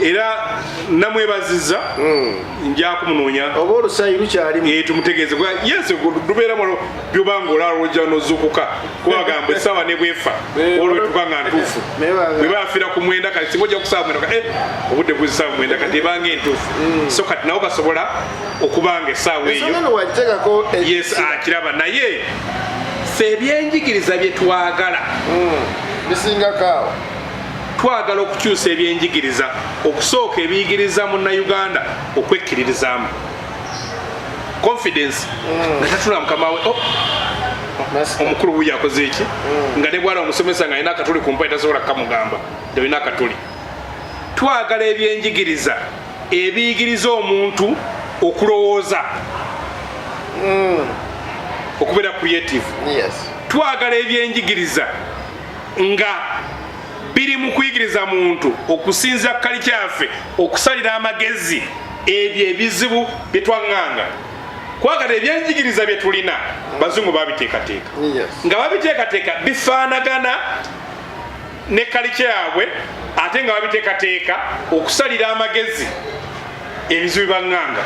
era namwebaziza nja kumunonya oba olusayi lukyalimu tumutegeeze yes lubeera muno byobanga olala ojja nozuukuka kubagamba essaawa ne bwefa olwo tukanga ntuufu bwe bafiira ku mwenda kati singa ojja kusaawa mwenda obudde buzisaawa mwenda kati ebanga entuufu so kati nawo basobola okubanga essaawa eyo yes akiraba naye ffe ebyenjigiriza bye twagala bisingakaawo twagala okukyusa ebyenjigiriza okusooka ebiyigiriza munnayuganda okwekkiririzaamu confidence nga tatula mukama we omukulu wuyo akoze eki nga ne bwala omusomesa nga alina akatuli ku mpa tasobola kukamugamba olina akatuli twagala ebyenjigiriza ebiyigiriza omuntu okulowooza okubeera creative twagala ebyenjigiriza nga biri mu kuyigiriza muntu okusinza kali kyaffe okusalira amagezi ebyo ebizibu bye twaŋŋanga kwagala ebyenjigiriza bye tulina bazungu babiteekateeka nga babiteekateeka bifaanagana ne kali kyabwe ate nga babiteekateeka okusalira amagezi ebizibu baŋŋanga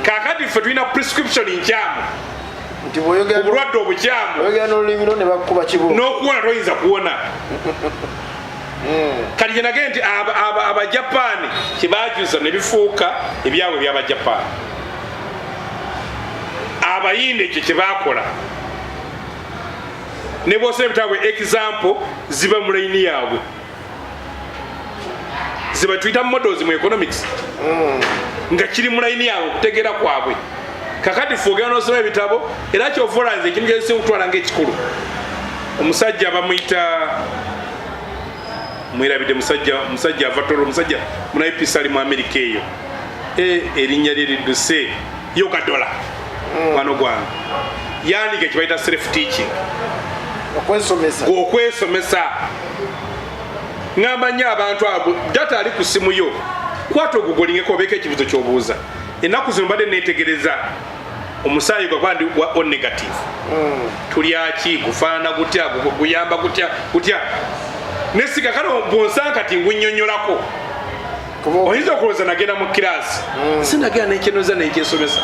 kakati ffe tulina prescription nkyamu obulwadde obukyamu n'okuwona toyinza kuwona kati kyenagee nti abajapaani kyebakyusa ne bifuuka ebyabwe ebyabajapaani abayindi ekyo kyebakola ne bwosoma ebitabo example ziba mu layini yaabwe ziba tuyita models mu economics nga kiri mu layini yaabwe okutegeera kwabwe kakati fugera nosoma ebitabo era kyovolanze ekintu kyesinga okutwala ng'ekikulu omusajja bamuyita mwirabidde musajja avatolo omusajja munayipisa ali mu Amerika eyo erinnya lye lidduse yokadola wano gwange yandika ekibayita self teaching okwesomesa ngamba nnyo abantu abo data ali ku simu yo kwata ogugolingeko obeeko ekibuzo ky'obuuza ennaku zino mbadde neetegereza omusaayi gwa kwandi o negative tulyaki gufaanana gutya guyamba gutya nesiga kale bwonsanga kati ngunnyonnyolako oyinza okulowooza nagenda mu kiraasi sinagenda nekyenoza nekyesomesa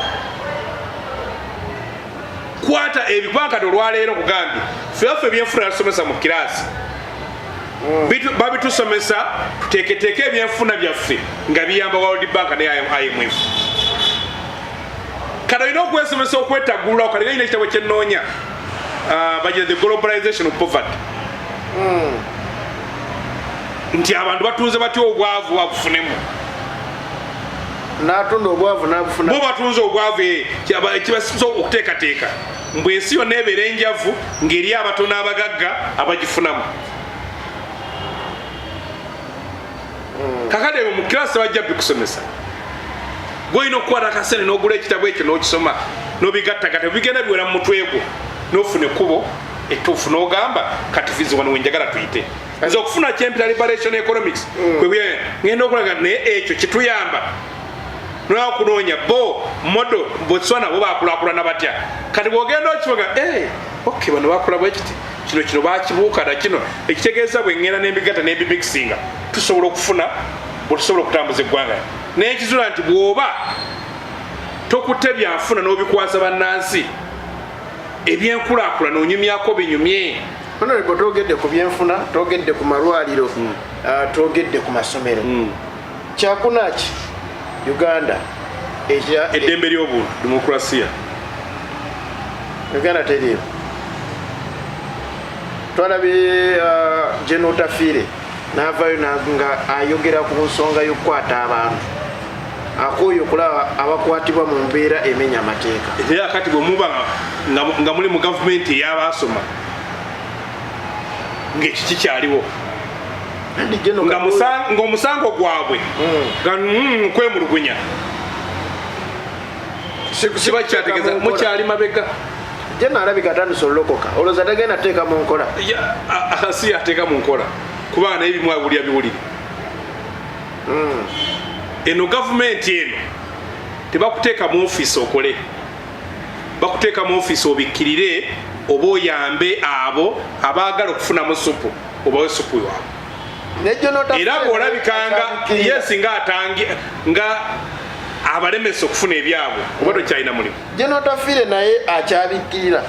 kwata ebikubanga kati olwaleero kugambye ffeyaffe ebyenfuna yasomesa mu kiraasi babitusomesa tuteeketeeke ebyenfuna byaffe nga biyamba World Bank ne IMF kati olina okwesomesa okwetaggulula kati nga nyina ekitabo kyenoonya bagira the globalization of poverty nti abantu batunze batya obwavu babufunemu natunda obwavu nabufuna bo batunze obwavu kibasinza okuteekateeka mbwe ensi yonna ebeera enjavu ng'eri abatono abagagga abagifunamu kakade mu kirasi bajja bikusomesa gwolina okukwata akasene n'ogula ekitabo ekyo n'okisoma n'obigattagatta bigenda biwera mu mutwe gwo n'ofuna ekkubo ettuufu n'ogamba kati fizi wano wenjagala tuyite nze okufuna kyempita liberation economics ngenda okulaga naye ekyo kituyamba nokunoonya bo modo Botswana bo bakulaakulana batya kati bwogenda okibaga okay bano bakula bwekiti kino bakibuuka na kino ekitegeeza bwe ngenda n'embigatta n'ebimikisinga tusobola okufuna bwetusobola okutambuza eggwanga naye ekizula nti bw'oba tokutte byanfuna n'obikwasa bannansi ebyenkulaakulana onyumyako binyumye honorable togedde ku byenfuna togedde ku malwaliro togedde ku masomero kyakunaki Uganda eddembe ly'obuntu demokrasiya Uganda teriyo twalabye General Tafiire n'avaayo nga ayogera ku nsonga y'okukwata abantu akooyo okulaba abakwatibwa mu mbeera emenya amateeka era kati bwe muba nga muli mu gavumenti ey'abaasoma ng'eki kikyaliwo ng'omusango gwabwe kwemulugunya kiba kyategeeza mukyali mabega jena alabika atandise olokoka olowooza tagenda teeka mu nkola si ateeka mu nkola kubanga naye bimu abulya biwulire eno gavumenti eno tebakuteeka mu ofiisi okole bakuteeka mu ofiisi obikkirire oba oyambe abo abaagala okufunamu supu obawe supu waabwe era bw'olabikanga yes nga abalemesa okufuna ebyabwe oba tokyalina mulimu Genotafiire naye akyabikkirira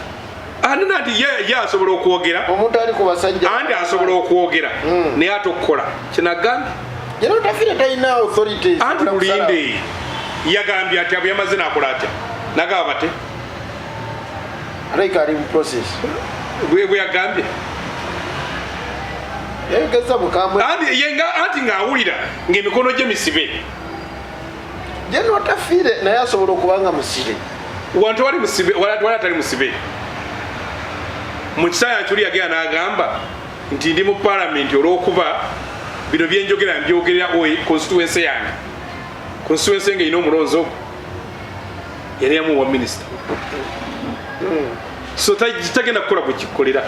andi nti ye asobola okwogera omuntu ali ku basajja andi asobola okwogera naye ate okukola kinagambye Genotafiire talina authorities anti mulinde yagambye ati abo yamaze nakola atya nagaba bate aleka ali mu process bwe yagambye yegeza bukamwe anti ng'awulira ng'emikono gye misibe Genotafiire naye asobola okubanga musibe wantu wali musibe wala atali musibe mu kisaaya kyuli yagenda n'agamba nti ndi mu palamenti olw'okuba bino byenjogera mbyogerera constituency yange constituency nga ina omulonzi ogwo yali yamuwa minisita so tagenda kukola bwekikolera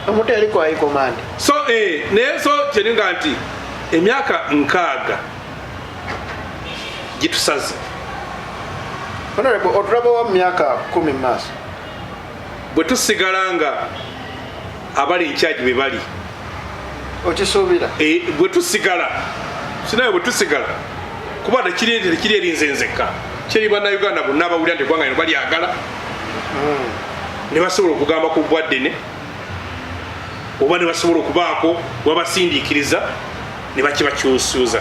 omuntu yali ku high command so naye so kyeninga nti emyaka 6 gitusaze honorable otulaba wa myaka 10 maaso bwe tusigala nga abali incharge be bali okisuubira bwe tusigala sinaye bwe tusigala kuba tekiri erinzenzeka kiri bannayuganda bonna abawulira nti eggwanga lino balyagala ne basobola okugamba ku bwaddene oba ne basobola okubaako wabasindiikiriza ne bakibakyusuuza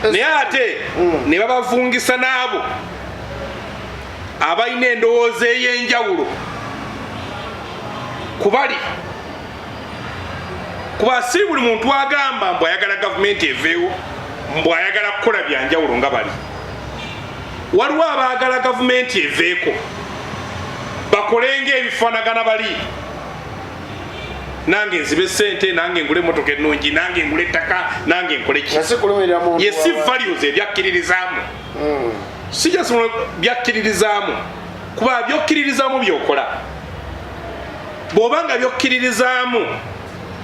naye ate ne babavungisa n'abo abalina endowooza ey'enjawulo kubali kuba si buli muntu agamba mbu ayagala gavumenti eveewo mbu ayagala kukola byanjawulo nga bali waliwo abaagala gavumenti eveeko bakolenga ebifaanagana bali nange nzibe sente nange ngule emotoka ennungi nange ngule ettaka nange nkole ki yesi values ebyakkiririzaamu si jasobola byakkiririzaamu kuba byokkiririzaamu byokola bw'obanga byokkiririzaamu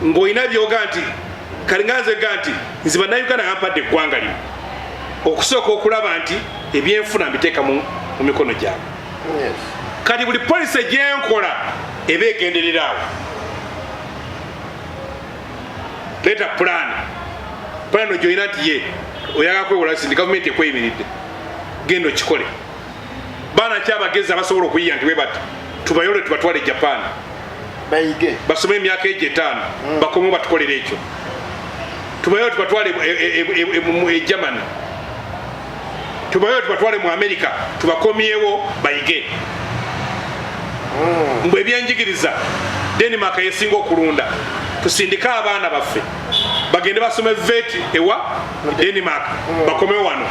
ng'olina byoga nti kalinganze ga nti nzi bannayuganda yampadde eggwanga lino okusooka okulaba nti ebyenfuna mbiteeka mu mikono gyabwe kati buli polisi egyenkola eba egenderera awo leeta pulaani gyolina nti ye oyagala kwewola nti gavumenti ekweyimiridde genda okikole baana ki abagezi abasobola okuyiya nti webati tubayole tubatwale e Japan bayige basome emyaka egyo 5 bakomewo batukolera ekyo tubayole tubatwale e Germany tubayole tubatwale mu America tubakomyewo bayige mbwe ebyenjigiriza Denmark yesinga okulunda tusindika abaana baffe bagende basome vet ewa Denmark bakomewo wano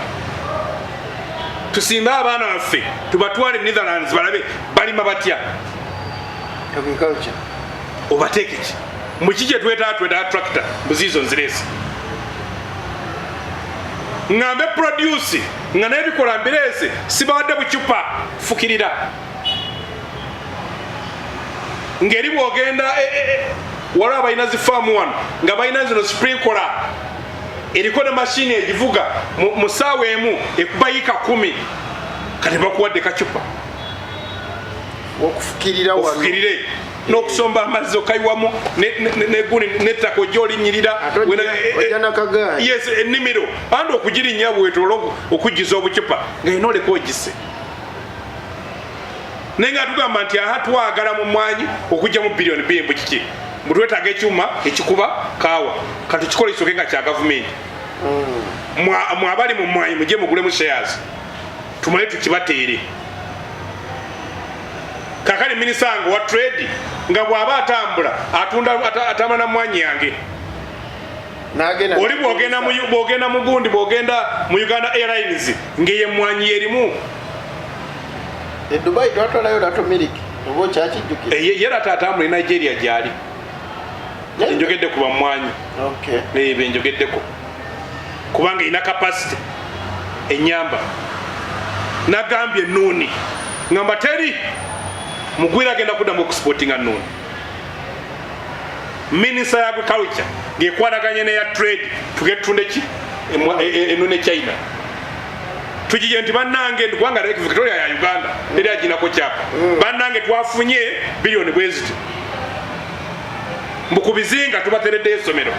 tusimba abaana baffe tubatwale Netherlands balabe balima batya agriculture obateeke ki muki kye twetaaga tractor buziizo nziresi ngambe produce nga n'ebikola mbirese sibadde bucupa fukirira ngeri bwogenda waliwo abalina zifaamu wano nga balina zino sprinkler eriko ne mashini egivuga mu ssaawa emu ekubayika 10 kati bakuwadde kacupa okufukirire n'okusomba amazzi okayiwamu neguni nettaka ojja olinyirira yes ennimiro andi okugirinnya bwetoola okujjuza obucupa nga yina oleka ogise naye nga tugamba nti aha twagala mu mwanyi okujja mu biliyoni bimbu kiki mutwetaaga ekyuma ekikuba kaawa katukikole kisoke nga kya gavumenti mwabali mu mwanyi mujje mugulemu shares tumale tukibateere kakali minisanga wa trade nga bw'aba atambula atambula na mwanyi yange oli bwogenda mu gundi bwogenda mu Uganda Airlines ngeye mwanyi erimu Dubai twatwalayo dato milk obo kyakijjukira yera tatambula Nigeria gyali njogedde kuba mwanyi nebe njogeddeko kubanga ina capacity enyamba nagambye nuni ngamba teri mugwira agenda kuddamu okusportinga nuni Minister ya Agriculture ng'ekwataganye n'eya trade tugetunde ki enune China tujije nti bannange kubanga Lake Victoria ya Uganda eri aginako kyapa bannange twafunye biliyoni bweziti mbukubizinga tubateredde essomero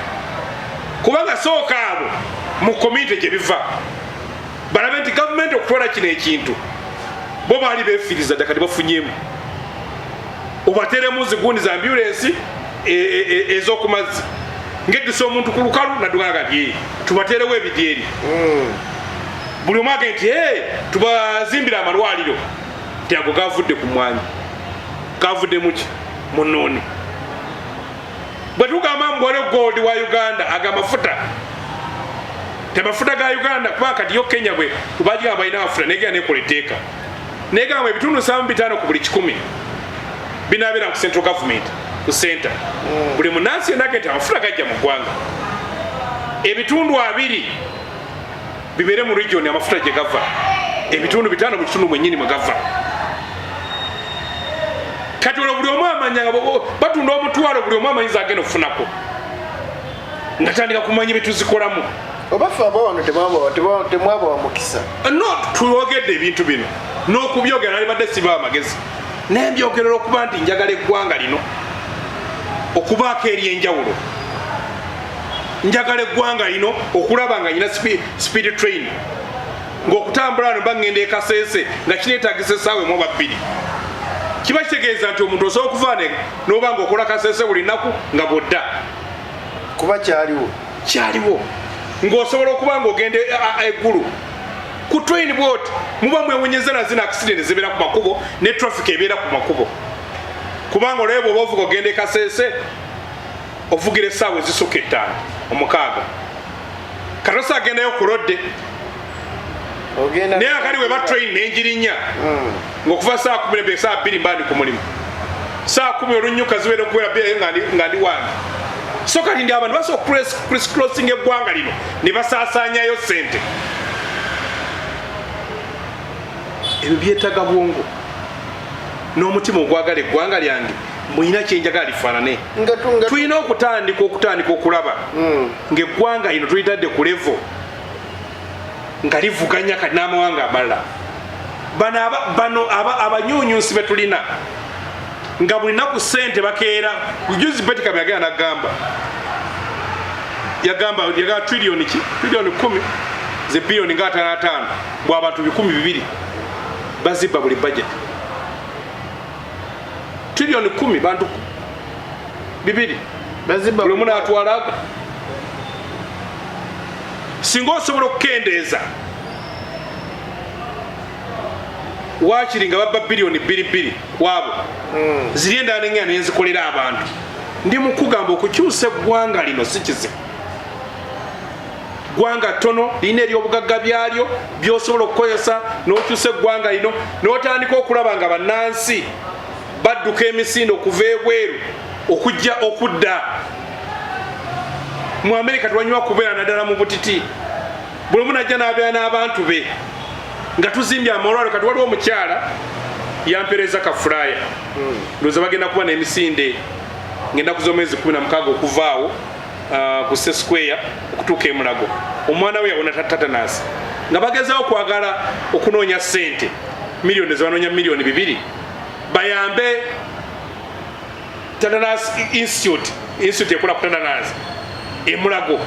kubanga sooka abo mu komite gye biva balabe nti gavumenti okutwala kino ekintu bo baali befiiriza ddaka tebafunyemu obateremu zigundi za ambulensi ez'okumazzi ng'eddisa omuntu ku lukalu naddugaga ti tubaterewo ebidyeri buli omu agende nti tubazimbira amalwaliro ti ago gavudde ku mwanya gavudde muki munooni bwe tugamba mubwale gold wa Uganda aga mafuta temafuta ga Uganda kuba kati yo Kenya bwe tubagamba balina mafuta negenda nekola etteeka negamba ebitundu 7.5 ku buli 100 binabeera ku central government ku center buli munansi yenagenda amafuta gajja mu ggwanga ebitundu 2 bibeere mu region amafuta gye gava ebitundu 5 mu kitundu mwennyini mwe gava kati olwo buli omu amanya batunda omutwalo buli omu amanyiza agenda okufunako nga tandika kumanya bye tuzikolamu obafe abawano temwabawa mukisa no tuyogedde ebintu bino n'okubyogera nalibadde sibawa amagezi nembyogerera okuba nti njagala eggwanga lino okubaako eryenjawulo njagala eggwanga lino okulaba nga nyina speed train ng'okutambula wano bagenda ekaseese nga kineetagisa essaawa emu oba 2 kiba kitegeeza nti omuntu osobola okuvaana n'oba ng'okola kaseese buli nnaku nga bwodda kuba kyaliwo ng'osobola okuba ng'ogenda eggulu ku train bwoti muba mwewunyeza na zina accident zibeera ku makubo ne traffic ebeera ku makubo kubanga olwebwa oba ovuga ogenda ekaseese ovugira essaawa ezisukka 5 katosa agendayo kulodde naye akali we batrain nenjirinya ng'okuva saa 10 saa 2 mbandi ku mulimu saa 10 olunyuka zibeera okuwera nga ndi wange so kati ndi abantu basobola criss-crossing eggwanga lino ne basaasaanyayo ssente ebyo byetaaga bwongo n'omutima ogwagala eggwanga lyange mulina kyenjagala lifaanane tulina okutandika okulaba ng'eggwanga lino tulitadde ku levo nga livuganya kati n'amawanga amalala bano abanyuunyuusi betulina nga buli naku ssente bakeera juzi Betikabe yagenda yagamba trillioni 10 ze billioni nga 5 bw'abantu 200 bazibba buli budget trillioni 10 bantu 2 bazibba buli omu n'atwalaga singa osobola okukendeeza wakiri nga babba billioni 2 kwabo ziri endala nengenda nenzikolera abantu ndi mukugamba okukyusa eggwanga lino si kizibu ggwanga ttono lirina eryobugagga byalyo byosobola okukozesa n'okyusa eggwanga lino n'otandika okulaba nga bannansi badduka emisinde okuva ebweru okujja okudda mu Amerika tewanyuma kubeera naddala mu butiti buli omu najja n'abeera n'abantu be nga tuzimbye amalwaliro kati waliwo omukyala yampeereza kafulaya ndowooza bagenda kuba n'emisinde ng'ennaku z'omwezi 16 okuvaawo ku Square okutuuka emulago omwana we yawona tatanasi nga bagezaho okwagala okunoonya ssente miliyoni zebanoonya miliyoni 2 bayambe Tetanus Institute ekola ku tetanus emulago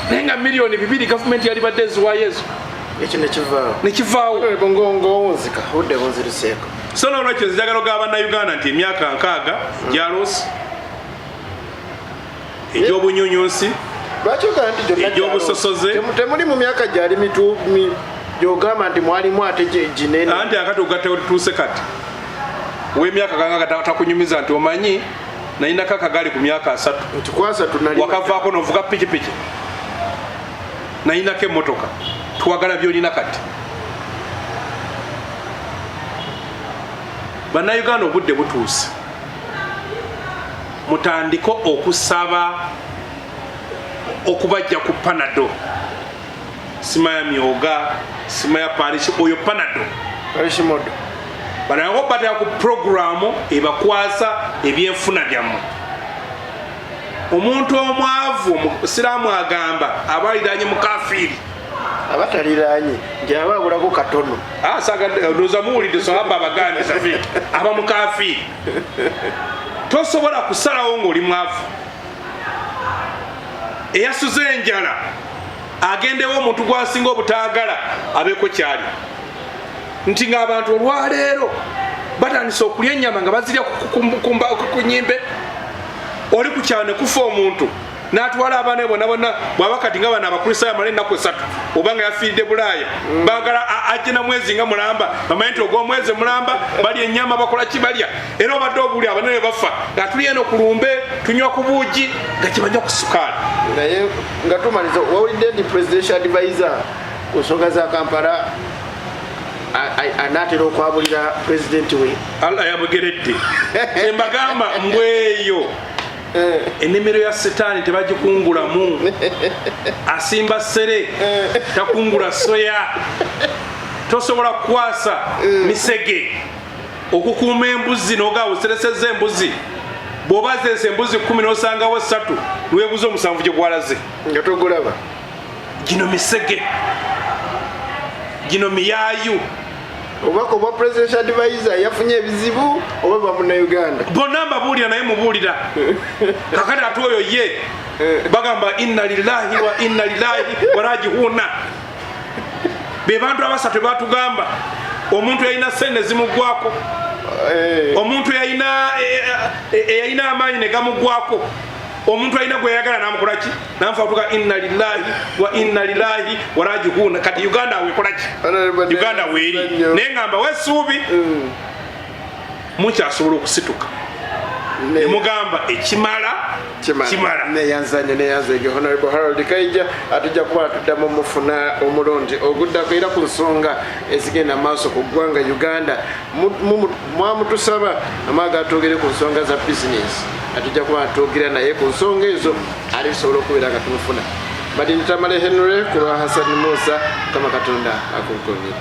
naye nga miliyoni 2 gavumenti yali badde eziwayo ezo ekyo nekivaawo ng'owunzika budde bunziruseeko so n'olwekyo nzijagala ogaba bannayuganda nti emyaka 6 gyaloosi egy'obunyunyunsi egy'obusosoze temuli mu myaka gyali gyogamba nti mwalimu ate ginene anti akati ogatteo tutuuse kati w'emyaka kanga takunyumiza nti omanyi nayinako akagali ku myaka 3 wakavaako novuga pikipiki nayinako emmotoka twagala byolina kati bannayuganda obudde butuuse mutandiko okusaba okubajja ku panado sima ya myoga sima ya parish oyo panado parishimodo banango batya ku programu ebakwasa ebyenfuna byamu omuntu omwavu omusiraamu agamba abaliranye mukafiri abataliranye njababulako katono saga ndoza muwulidde sohaba abagande safiki aba mukafiri tosobola kusalawo ng'oli mwavu eyasuze enjala agendewo omuntu gwasinga obutaagala abeeko kyali nti ng'abantu olwaleero batandise okulya ennyama nga bazirya ku nyimbe oli ku kyalo ne kufa omuntu n'atwala abaana bonna bonna bw'aba kati nga bano abakristaayo amala ennaku 3 oba nga yafiiridde bulaaya baagala ajje na mwezi nga mulamba bamanyi nti ogw'omwezi mulamba balya ennyama bakola kibalya era obadde obuli abanene bafa nga tuli eno ku lumbe tunywa ku buugi nga kibanywa ku sukaali naye nga tumaliza wawulidde nti presidential advisor ku nsonga za Kampala anaatera okwabulira pulezidenti we Allah yamugeredde embagamba mbweyo ennimiro ya setaani tebagikungulamu asimba ssere takungula soya tosobola kukwasa misege okukuuma embuzi n'ogaawo oseresezza embuzi bw'oba zeesa embuzi 10 n'osangawo 3 lwebuza omusanvu gye gwalaze nga togulaba gino misege gino miyaayu obako bwa presidential advisor yafunye ebizibu oba bwa Munayuganda bonna mbabuulira naye mubuulira kakati ate oyo ye bagamba inna lillahi wa inna ilaihi raji'un be bantu abasatu batugamba omuntu yalina sente zimugwako omuntu yalina amaanyi ne gamugwako omuntu alina gwe yagala namukolaki namufatuka inna lillahi wa inna ilaihi raji'un kati Uganda wekolaki Uganda weeri naye ngamba wesuubi mukyasobola okusituka emugamba ekimala kimala neyanzanyo Honorable Harold KAIJA atujja kuba tuddamu mufuna omulundi oguddako era ku nsonga ezigenda maaso ku ggwanga Uganda mwamutusaba amaaga atwogere ku nsonga za business atujja kuba atwogera naye ku nsonga ezo alisobola okubeera nga tumufuna badini tamale Henry kulwa Hassan Musa kama Katonda akunkonye